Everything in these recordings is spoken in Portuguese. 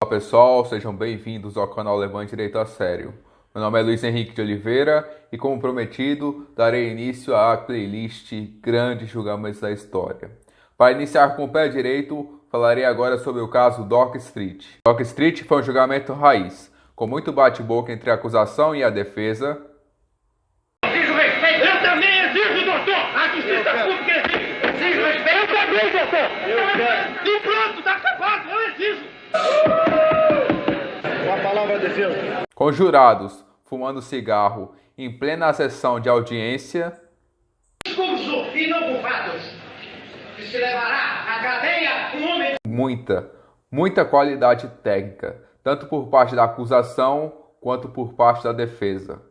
Olá pessoal, sejam bem-vindos ao canal Levante Direito a Sério. Meu nome é Luiz Henrique de Oliveira e, como prometido, darei início à playlist Grandes Julgamentos da História. Para iniciar com o pé direito, falarei agora sobre o caso Dock Street. Dock Street foi um julgamento raiz, com muito bate-boca entre a acusação e a defesa. Exijo respeito! Eu também exijo, doutor! A justiça pública exige respeito! Eu também, doutor! E pronto, tá acabado! Eu exijo! Com a palavra defesa. Com jurados fumando cigarro em plena sessão de audiência. Expulso e não culpados! Que se levará à cadeia um homem... Muita qualidade técnica, tanto por parte da acusação quanto por parte da defesa.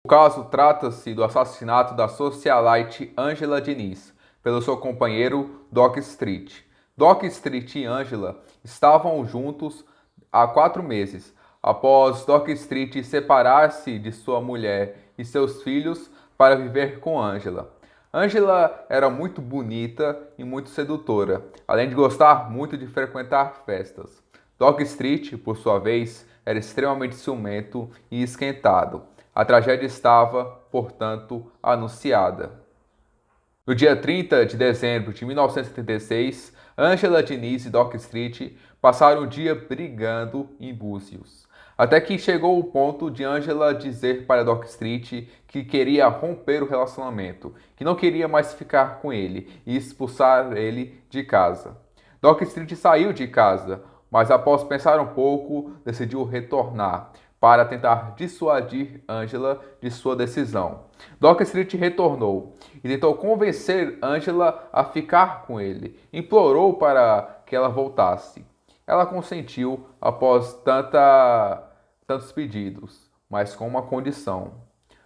O caso trata-se do assassinato da socialite Ângela Diniz pelo seu companheiro Dock Street. Dock Street e Ângela estavam juntos há 4 meses, após Dock Street separar-se de sua mulher e seus filhos para viver com Ângela. Ângela era muito bonita e muito sedutora, além de gostar muito de frequentar festas. Dock Street, por sua vez, era extremamente ciumento e esquentado. A tragédia estava, portanto, anunciada. No dia 30 de dezembro de 1976, Ângela Diniz e Dock Street passaram o dia brigando em Búzios. Até que chegou o ponto de Ângela dizer para Dock Street que queria romper o relacionamento, que não queria mais ficar com ele e expulsar ele de casa. Dock Street saiu de casa, mas após pensar um pouco, decidiu retornar para tentar dissuadir Ângela de sua decisão. Dock Street retornou e tentou convencer Ângela a ficar com ele. Implorou para que ela voltasse. Ela consentiu após tantos pedidos, mas com uma condição.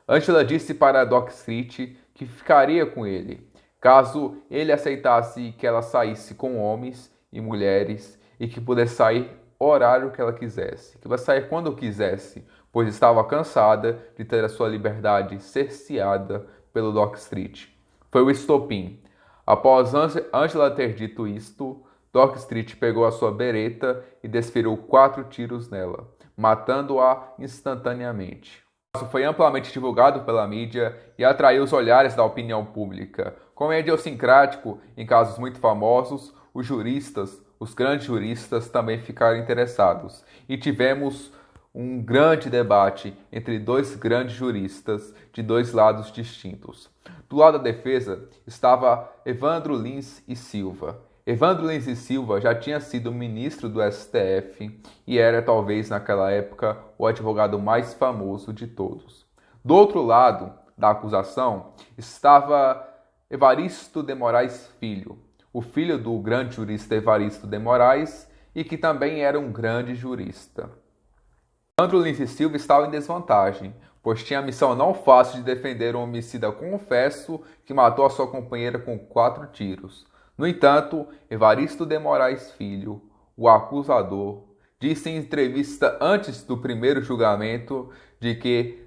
Ângela disse para Dock Street que ficaria com ele, caso ele aceitasse que ela saísse com homens e mulheres e que pudesse sair horário que ela quisesse, que vai sair quando quisesse, pois estava cansada de ter a sua liberdade cerceada pelo Dock Street. Foi o estopim. Após Ângela ter dito isto, Dock Street pegou a sua bereta e desferiu 4 tiros nela, matando-a instantaneamente. O caso foi amplamente divulgado pela mídia e atraiu os olhares da opinião pública. Como é idiosincrático em casos muito famosos, os grandes juristas também ficaram interessados. E tivemos um grande debate entre 2 grandes juristas de 2 lados distintos. Do lado da defesa estava Evandro Lins e Silva. Evandro Lins e Silva já tinha sido ministro do STF e era talvez naquela época o advogado mais famoso de todos. Do outro lado da acusação estava Evaristo de Moraes Filho, o filho do grande jurista Evaristo de Moraes e que também era um grande jurista. Evandro Lins e Silva estava em desvantagem, pois tinha a missão não fácil de defender um homicida confesso que matou a sua companheira com 4 tiros. No entanto, Evaristo de Moraes Filho, o acusador, disse em entrevista antes do primeiro julgamento de que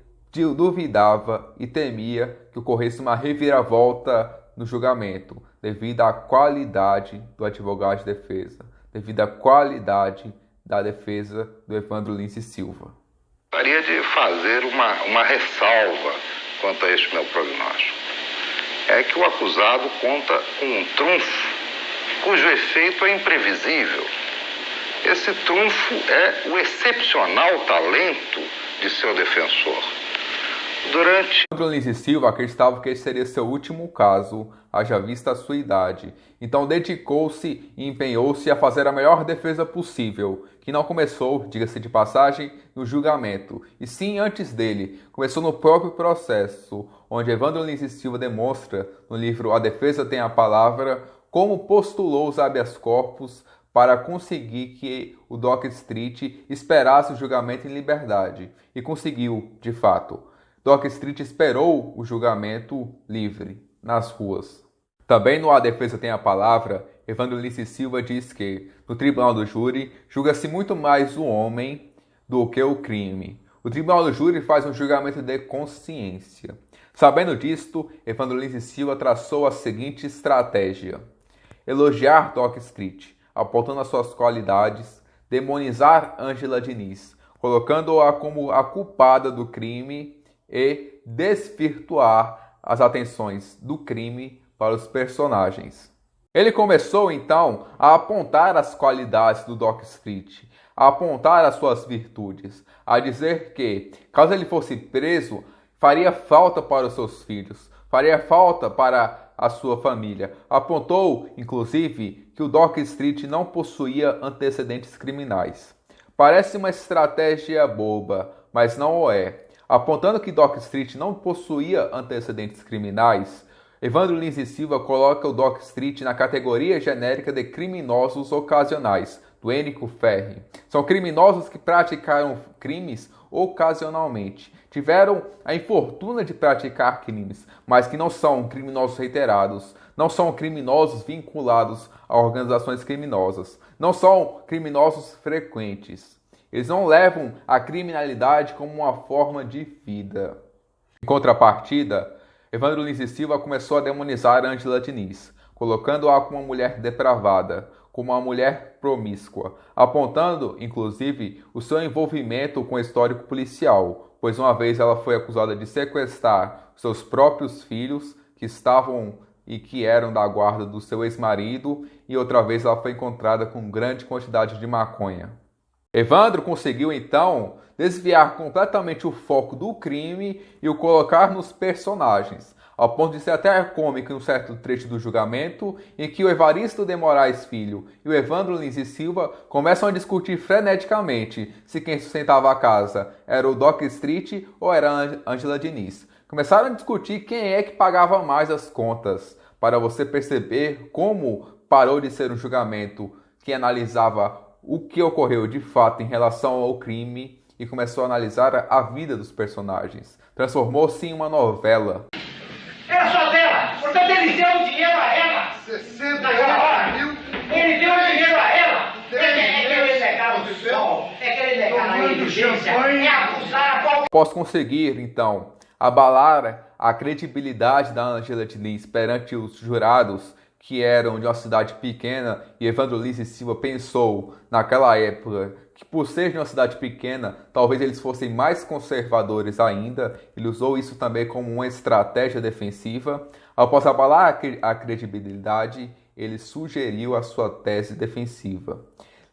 duvidava e temia que ocorresse uma reviravolta no julgamento, devido à qualidade do advogado de defesa, devido à qualidade da defesa do Evandro Lins e Silva. Gostaria de fazer uma ressalva quanto a este meu prognóstico. É que o acusado conta com um trunfo cujo efeito é imprevisível. Esse trunfo é o excepcional talento de seu defensor. Evandro Lins e Silva acreditava que esse seria seu último caso, haja vista a sua idade. Então dedicou-se e empenhou-se a fazer a melhor defesa possível, que não começou, diga-se de passagem, no julgamento, e sim antes dele. Começou no próprio processo, onde Evandro Lins e Silva demonstra, no livro A Defesa Tem a Palavra, como postulou os habeas corpus para conseguir que o Dock Street esperasse o julgamento em liberdade. E conseguiu, de fato. Dock Street esperou o julgamento livre, nas ruas. Também no A Defesa Tem a Palavra, Evandro Lins e Silva diz que, no tribunal do júri, julga-se muito mais o homem do que o crime. O tribunal do júri faz um julgamento de consciência. Sabendo disto, Evandro Lins e Silva traçou a seguinte estratégia. elogiar Dock Street, apontando as suas qualidades, demonizar Ângela Diniz, colocando-a como a culpada do crime e desvirtuar as atenções do crime para os personagens. Ele começou então a apontar as qualidades do Dock Street, a apontar as suas virtudes, a dizer que, caso ele fosse preso, faria falta para os seus filhos, faria falta para a sua família. Apontou, inclusive, que o Dock Street não possuía antecedentes criminais. Parece uma estratégia boba, mas não o é. Apontando que Dock Street não possuía antecedentes criminais, Evandro Lins e Silva coloca o Dock Street na categoria genérica de criminosos ocasionais, do Ênico Ferri. São criminosos que praticaram crimes ocasionalmente. Tiveram a infortúnia de praticar crimes, mas que não são criminosos reiterados, não são criminosos vinculados a organizações criminosas, não são criminosos frequentes. Eles não levam a criminalidade como uma forma de vida. Em contrapartida, Evandro Lins e Silva começou a demonizar Ângela Diniz, colocando-a como uma mulher depravada, como uma mulher promíscua, apontando, inclusive, o seu envolvimento com o histórico policial, pois uma vez ela foi acusada de sequestrar seus próprios filhos, que estavam e que eram da guarda do seu ex-marido, e outra vez ela foi encontrada com grande quantidade de maconha. Evandro conseguiu, então, desviar completamente o foco do crime e o colocar nos personagens, ao ponto de ser até cômico em um certo trecho do julgamento, em que o Evaristo de Moraes Filho e o Evandro Lins e Silva começam a discutir freneticamente se quem sustentava a casa era o Dock Street ou era a Ângela Diniz. Começaram a discutir quem é que pagava mais as contas, para você perceber como parou de ser um julgamento que analisava o que ocorreu de fato em relação ao crime e começou a analisar a vida dos personagens. Transformou-se em uma novela. Era só dela, portanto ele deu o dinheiro a ela. 60 mil. Ele deu o dinheiro a ela. É querer negar o sol, é querer negar a inteligência, é acusar a qualquer... Posso conseguir, então, abalar a credibilidade da Ângela Diniz perante os jurados que eram de uma cidade pequena, e Evandro Lins e Silva pensou, naquela época, que por ser de uma cidade pequena, talvez eles fossem mais conservadores ainda. Ele usou isso também como uma estratégia defensiva. Após abalar a credibilidade, ele sugeriu a sua tese defensiva: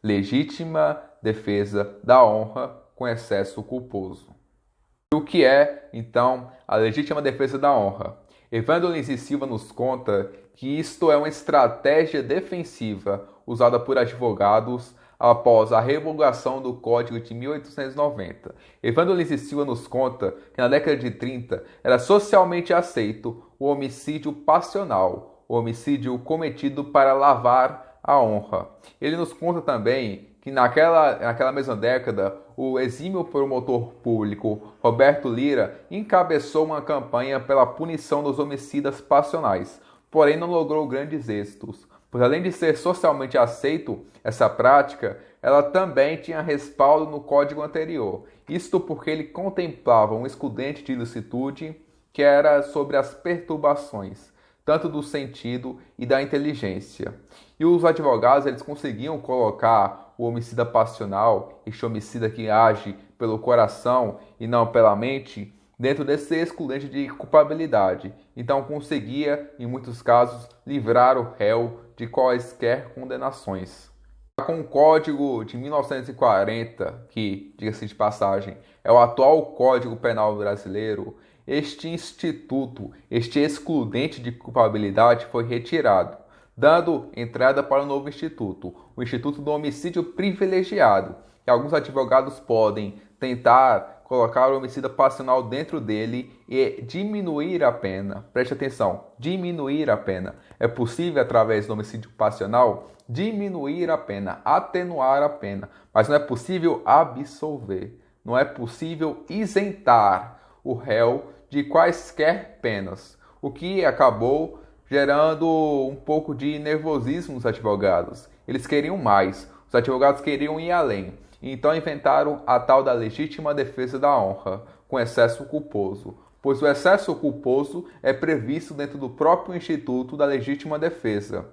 legítima defesa da honra com excesso culposo. O que é, então, a legítima defesa da honra? Evandro Lins e Silva nos conta que isto é uma estratégia defensiva usada por advogados após a revogação do Código de 1890. Evandro Lins e Silva nos conta que na década de 30 era socialmente aceito o homicídio passional, o homicídio cometido para lavar a honra. Ele nos conta também que naquela mesma década, o exímio promotor público Roberto Lira encabeçou uma campanha pela punição dos homicidas passionais, porém não logrou grandes êxitos, pois além de ser socialmente aceito essa prática, ela também tinha respaldo no código anterior. Isto porque ele contemplava um excludente de ilicitude que era sobre as perturbações, tanto do sentido e da inteligência. E os advogados eles conseguiam colocar o homicida passional, este homicida que age pelo coração e não pela mente, dentro desse excludente de culpabilidade. Então conseguia, em muitos casos, livrar o réu de quaisquer condenações. Com o Código de 1940, que, diga-se de passagem, é o atual Código Penal brasileiro, este instituto, este excludente de culpabilidade foi retirado, dando entrada para um novo instituto, o Instituto do Homicídio Privilegiado, que alguns advogados podem tentar colocar o homicida passional dentro dele e diminuir a pena. Preste atenção, diminuir a pena. É possível, através do homicídio passional, diminuir a pena, atenuar a pena, mas não é possível absolver, não é possível isentar o réu de quaisquer penas, o que acabou gerando um pouco de nervosismo nos advogados. Eles queriam mais, os advogados queriam ir além. Então inventaram a tal da legítima defesa da honra, com excesso culposo, pois o excesso culposo é previsto dentro do próprio Instituto da Legítima Defesa.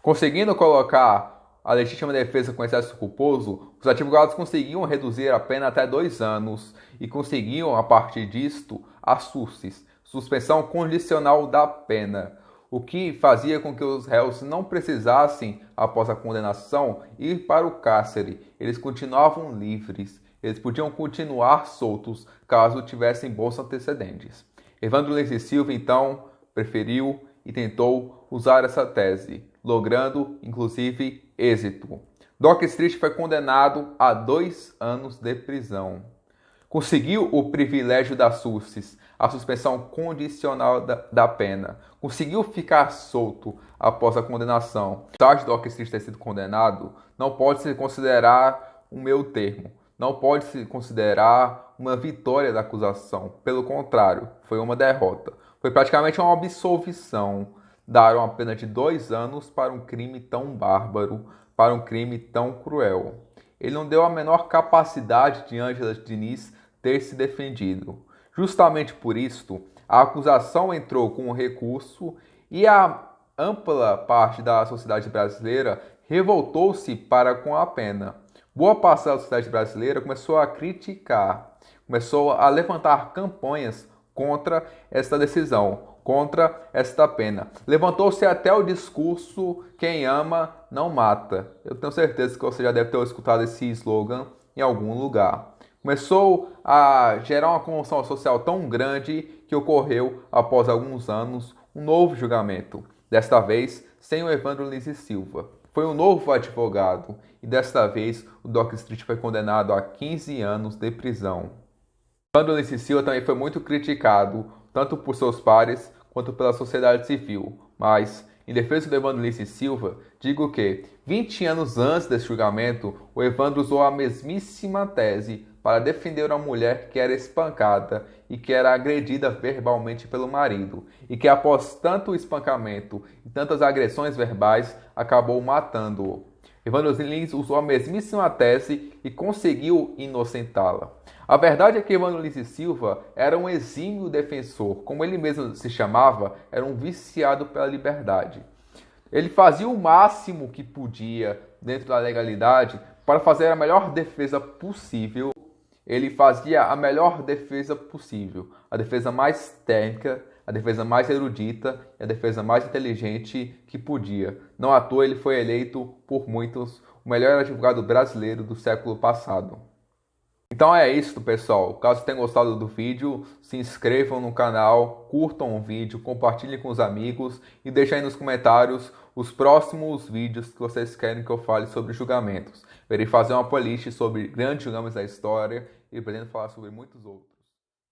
Conseguindo colocar a legítima defesa com excesso culposo, os advogados conseguiam reduzir a pena até 2 anos e conseguiam, a partir disto, a SUSS, suspensão condicional da pena, o que fazia com que os réus não precisassem, após a condenação, ir para o cárcere. Eles continuavam livres, eles podiam continuar soltos caso tivessem bons antecedentes. Evandro Lins e Silva, então, preferiu e tentou usar essa tese, logrando, inclusive, êxito. Dock Street foi condenado a 2 anos de prisão. Conseguiu o privilégio da SUSS, a suspensão condicional da pena. Conseguiu ficar solto após a condenação. Apesar de Dock Street ter sido condenado, não pode se considerar um meio termo. Não pode se considerar uma vitória da acusação. Pelo contrário, foi uma derrota. Foi praticamente uma absolvição. Daram a pena de 2 anos para um crime tão bárbaro, para um crime tão cruel. Ele não deu a menor capacidade de Ângela Diniz ter se defendido. Justamente por isto, a acusação entrou com um recurso e a ampla parte da sociedade brasileira revoltou-se para com a pena. Boa parte da sociedade brasileira começou a criticar, começou a levantar campanhas contra esta decisão, contra esta pena. Levantou-se até o discurso "quem ama não mata". Eu tenho certeza que você já deve ter escutado esse slogan em algum lugar. Começou a gerar uma comoção social tão grande que ocorreu, após alguns anos, um novo julgamento. Desta vez, sem o Evandro Lins e Silva. Foi um novo advogado e desta vez o Dock Street foi condenado a 15 anos de prisão. Evandro Lins e Silva também foi muito criticado, tanto por seus pares quanto pela sociedade civil. Mas, em defesa do Evandro Lins e Silva, digo que, 20 anos antes desse julgamento, o Evandro usou a mesmíssima tese para defender uma mulher que era espancada e que era agredida verbalmente pelo marido, e que após tanto espancamento e tantas agressões verbais, acabou matando-o. Evandro Lins usou a mesmíssima tese e conseguiu inocentá-la. A verdade é que Evandro Lins e Silva era um exímio defensor, como ele mesmo se chamava, era um viciado pela liberdade. Ele fazia o máximo que podia dentro da legalidade para fazer a melhor defesa possível. Ele fazia a melhor defesa possível, a defesa mais técnica, a defesa mais erudita e a defesa mais inteligente que podia. Não à toa ele foi eleito por muitos o melhor advogado brasileiro do século passado. Então é isso, pessoal. Caso tenham gostado do vídeo, se inscrevam no canal, curtam o vídeo, compartilhem com os amigos e deixem aí nos comentários os próximos vídeos que vocês querem que eu fale sobre julgamentos. Eu irei fazer uma playlist sobre grandes julgamentos da história e pretendo falar sobre muitos outros.